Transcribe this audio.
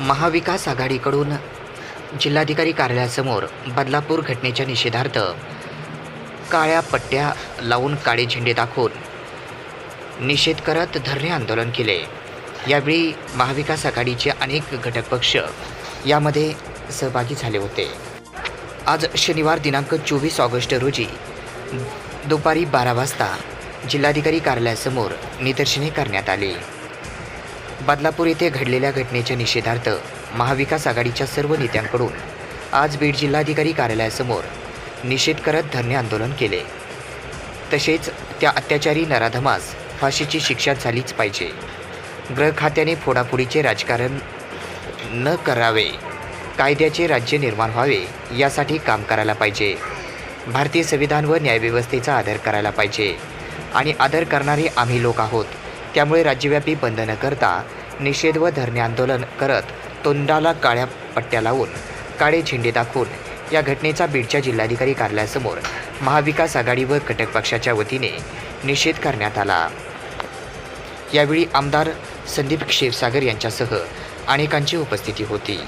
महाविकास आघाडीकडून जिल्हाधिकारी कार्यालयासमोर बदलापूर घटनेच्या निषेधार्थ काळ्या पट्ट्या लावून काळे झेंडे दाखवून निषेध करत धरणे आंदोलन केले। यावेळी महाविकास आघाडीचे अनेक घटक पक्ष यामध्ये सहभागी झाले होते। आज शनिवार दिनांक 24 ऑगस्ट रोजी दुपारी 12 वाजता जिल्हाधिकारी कार्यालयासमोर निदर्शने करण्यात आली। बदलापूर येथे घडलेल्या घटनेच्या निषेधार्थ महाविकास आघाडीच्या सर्व नेत्यांकडून आज बीड जिल्हाधिकारी कार्यालयासमोर निषेध करत धरणे आंदोलन केले। तसेच त्या अत्याचारी नराधमास फाशीची शिक्षा झालीच पाहिजे। गृह खात्याने फोडाफोडीचे राजकारण न करावे, कायद्याचे राज्य निर्माण व्हावे यासाठी काम करायला पाहिजे। भारतीय संविधान व न्यायव्यवस्थेचा आदर करायला पाहिजे आणि आदर करणारे आम्ही लोक आहोत। त्यामुळे राज्यव्यापी बंद न करता निषेध व धरणे आंदोलन करत तोंडाला काळ्या पट्ट्या लावून काळे झेंडे दाखवून या घटनेचा बीडच्या जिल्हाधिकारी कार्यालयासमोर महाविकास आघाडी व घटक पक्षाच्या वतीने निषेध करण्यात आला। यावेळी आमदार संदीप क्षीरसागर यांच्यासह अनेकांची उपस्थिती होती।